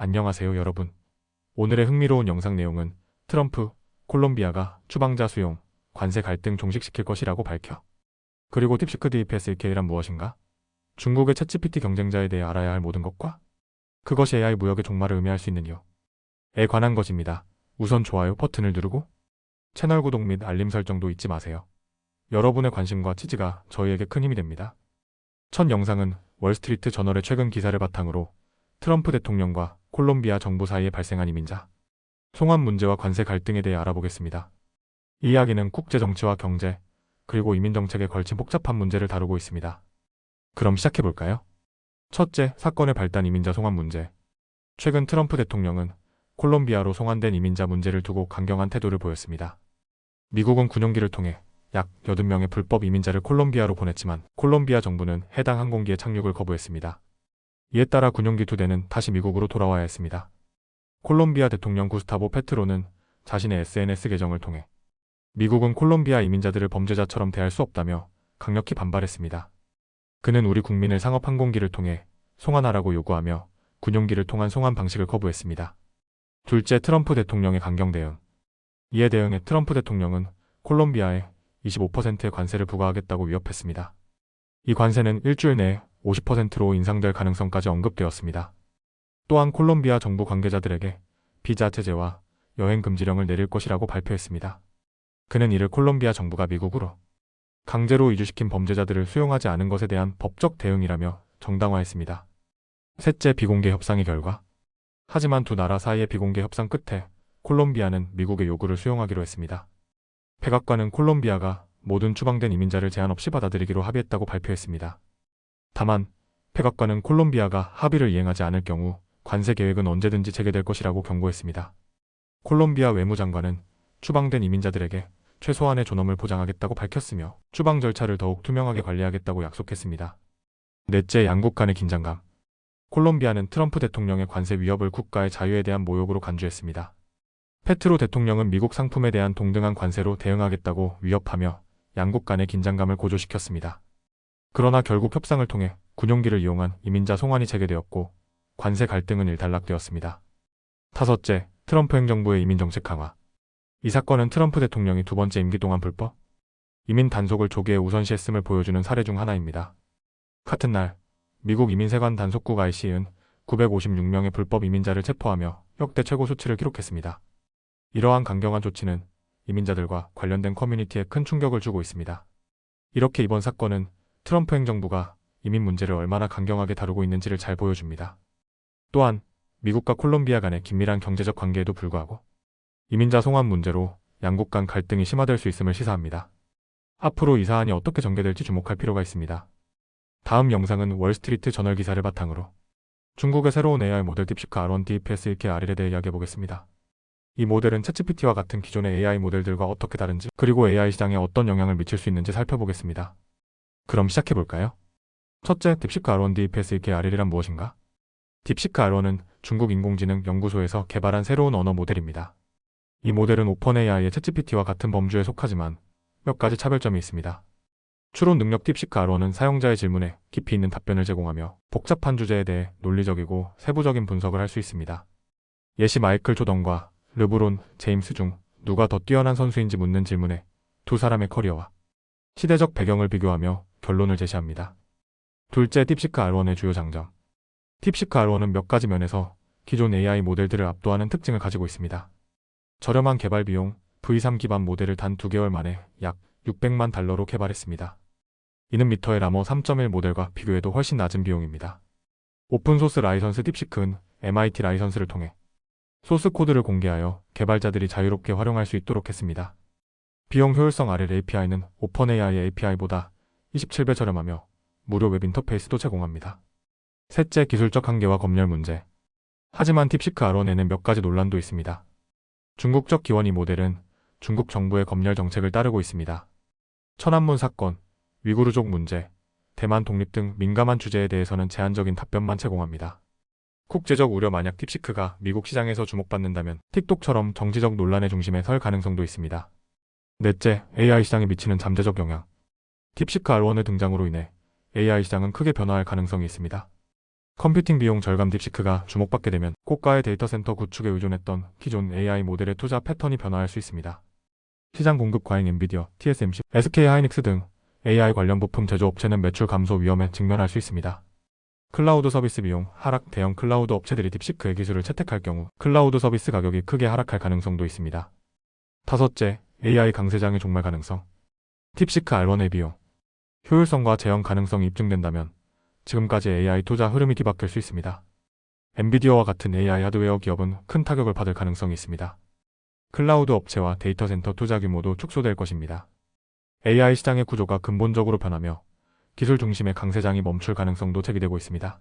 안녕하세요 여러분. 오늘의 흥미로운 영상 내용은 트럼프, 콜롬비아가 추방자 수용, 관세 갈등 종식시킬 것이라고 밝혀. 그리고 팁시크 DPSK란 무엇인가? 중국의 챗GPT 경쟁자에 대해 알아야 할 모든 것과 그것이 AI 무역의 종말을 의미할 수 있는 이유에 관한 것입니다. 우선 좋아요 버튼을 누르고 채널 구독 및 알림 설정도 잊지 마세요. 여러분의 관심과 지지가 저희에게 큰 힘이 됩니다. 첫 영상은 월스트리트 저널의 최근 기사를 바탕으로 트럼프 대통령과 콜롬비아 정부 사이에 발생한 이민자 송환 문제와 관세 갈등에 대해 알아보겠습니다. 이 이야기는 국제 정치와 경제, 그리고 이민 정책에 걸친 복잡한 문제를 다루고 있습니다. 그럼 시작해볼까요? 첫째, 사건의 발단 이민자 송환 문제. 최근 트럼프 대통령은 콜롬비아로 송환된 이민자 문제를 두고 강경한 태도를 보였습니다. 미국은 군용기를 통해 약 80명의 불법 이민자를 콜롬비아로 보냈지만 콜롬비아 정부는 해당 항공기의 착륙을 거부했습니다. 이에 따라 군용기 2대는 다시 미국으로 돌아와야 했습니다. 콜롬비아 대통령 구스타보 페트로는 자신의 SNS 계정을 통해 미국은 콜롬비아 이민자들을 범죄자처럼 대할 수 없다며 강력히 반발했습니다. 그는 우리 국민을 상업 항공기를 통해 송환하라고 요구하며 군용기를 통한 송환 방식을 거부했습니다. 둘째, 트럼프 대통령의 강경 대응. 이에 대응해 트럼프 대통령은 콜롬비아에 25%의 관세를 부과하겠다고 위협했습니다. 이 관세는 일주일 내에 50%로 인상될 가능성까지 언급되었습니다. 또한 콜롬비아 정부 관계자들에게 비자 제재와 여행 금지령을 내릴 것이라고 발표했습니다. 그는 이를 콜롬비아 정부가 미국으로 강제로 이주시킨 범죄자들을 수용하지 않은 것에 대한 법적 대응이라며 정당화했습니다. 셋째, 비공개 협상의 결과. 하지만 두 나라 사이의 비공개 협상 끝에 콜롬비아는 미국의 요구를 수용하기로 했습니다. 백악관은 콜롬비아가 모든 추방된 이민자를 제한 없이 받아들이기로 합의했다고 발표했습니다. 다만 백악관은 콜롬비아가 합의를 이행하지 않을 경우 관세 계획은 언제든지 재개될 것이라고 경고했습니다. 콜롬비아 외무장관은 추방된 이민자들에게 최소한의 존엄을 보장하겠다고 밝혔으며 추방 절차를 더욱 투명하게 관리하겠다고 약속했습니다. 넷째, 양국 간의 긴장감. 콜롬비아는 트럼프 대통령의 관세 위협을 국가의 자유에 대한 모욕으로 간주했습니다. 페트로 대통령은 미국 상품에 대한 동등한 관세로 대응하겠다고 위협하며 양국 간의 긴장감을 고조시켰습니다. 그러나 결국 협상을 통해 군용기를 이용한 이민자 송환이 재개되었고 관세 갈등은 일단락되었습니다. 다섯째, 트럼프 행정부의 이민 정책 강화. 이 사건은 트럼프 대통령이 두 번째 임기 동안 불법 이민 단속을 조기에 우선시했음을 보여주는 사례 중 하나입니다. 같은 날 미국 이민세관 단속국 IC는 956명의 불법 이민자를 체포하며 역대 최고 수치를 기록했습니다. 이러한 강경한 조치는 이민자들과 관련된 커뮤니티에 큰 충격을 주고 있습니다. 이렇게 이번 사건은 트럼프 행정부가 이민 문제를 얼마나 강경하게 다루고 있는지를 잘 보여줍니다. 또한 미국과 콜롬비아 간의 긴밀한 경제적 관계에도 불구하고 이민자 송환 문제로 양국 간 갈등이 심화될 수 있음을 시사합니다. 앞으로 이 사안이 어떻게 전개될지 주목할 필요가 있습니다. 다음 영상은 월스트리트 저널 기사를 바탕으로 중국의 새로운 AI 모델 딥시크 R1 DPSKR에 대해 이야기해보겠습니다. 이 모델은 챗GPT와 같은 기존의 AI 모델들과 어떻게 다른지, 그리고 AI 시장에 어떤 영향을 미칠 수 있는지 살펴보겠습니다. 그럼 시작해볼까요? 첫째, 딥시크 R1 DPSKR이란 무엇인가? 딥시크 R1은 중국 인공지능 연구소에서 개발한 새로운 언어 모델입니다. 이 모델은 오픈AI의 챗GPT와 같은 범주에 속하지만 몇 가지 차별점이 있습니다. 추론 능력 딥시크 R1은 사용자의 질문에 깊이 있는 답변을 제공하며 복잡한 주제에 대해 논리적이고 세부적인 분석을 할 수 있습니다. 예시 마이클 조던과 르브론 제임스 중 누가 더 뛰어난 선수인지 묻는 질문에 두 사람의 커리어와 시대적 배경을 비교하며 결론을 제시합니다. 둘째, 딥시크 R1의 주요 장점. 딥시크 R1은 몇 가지 면에서 기존 AI 모델들을 압도하는 특징을 가지고 있습니다. 저렴한 개발 비용, V3 기반 모델을 단 2개월 만에 약 600만 달러로 개발했습니다. 이는 미터의 라머 3.1 모델과 비교해도 훨씬 낮은 비용입니다. 오픈소스 라이선스 딥시크는 MIT 라이선스를 통해 소스 코드를 공개하여 개발자들이 자유롭게 활용할 수 있도록 했습니다. 비용 효율성 RL API는 오픈AI의 API보다 27배 저렴하며 무료 웹 인터페이스도 제공합니다. 셋째, 기술적 한계와 검열 문제. 하지만 딥시크 R1에는 몇 가지 논란도 있습니다. 중국적 기원 이 모델은 중국 정부의 검열 정책을 따르고 있습니다. 천안문 사건, 위구르족 문제, 대만 독립 등 민감한 주제에 대해서는 제한적인 답변만 제공합니다. 국제적 우려. 만약 딥시크가 미국 시장에서 주목받는다면 틱톡처럼 정치적 논란의 중심에 설 가능성도 있습니다. 넷째, AI 시장에 미치는 잠재적 영향. 딥시크 R1의 등장으로 인해 AI 시장은 크게 변화할 가능성이 있습니다. 컴퓨팅 비용 절감 딥시크가 주목받게 되면 고가의 데이터 센터 구축에 의존했던 기존 AI 모델의 투자 패턴이 변화할 수 있습니다. 시장 공급 과잉 엔비디어, TSMC, SK 하이닉스 등 AI 관련 부품 제조업체는 매출 감소 위험에 직면할 수 있습니다. 클라우드 서비스 비용 하락 대형 클라우드 업체들이 딥시크의 기술을 채택할 경우 클라우드 서비스 가격이 크게 하락할 가능성도 있습니다. 다섯째, AI 강세장의 종말 가능성. 딥시크 R1의 비용, 효율성과 재현 가능성이 입증된다면 지금까지 AI 투자 흐름이 뒤바뀔 수 있습니다. 엔비디어와 같은 AI 하드웨어 기업은 큰 타격을 받을 가능성이 있습니다. 클라우드 업체와 데이터 센터 투자 규모도 축소될 것입니다. AI 시장의 구조가 근본적으로 변하며 기술 중심의 강세장이 멈출 가능성도 제기되고 있습니다.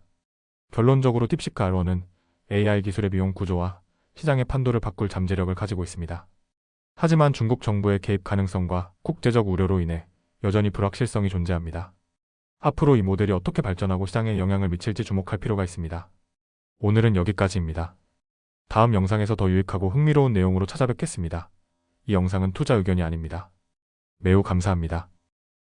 결론적으로 딥시크 R1은 AI 기술의 비용 구조와 시장의 판도를 바꿀 잠재력을 가지고 있습니다. 하지만 중국 정부의 개입 가능성과 국제적 우려로 인해 여전히 불확실성이 존재합니다. 앞으로 이 모델이 어떻게 발전하고 시장에 영향을 미칠지 주목할 필요가 있습니다. 오늘은 여기까지입니다. 다음 영상에서 더 유익하고 흥미로운 내용으로 찾아뵙겠습니다. 이 영상은 투자 의견이 아닙니다. 매우 감사합니다.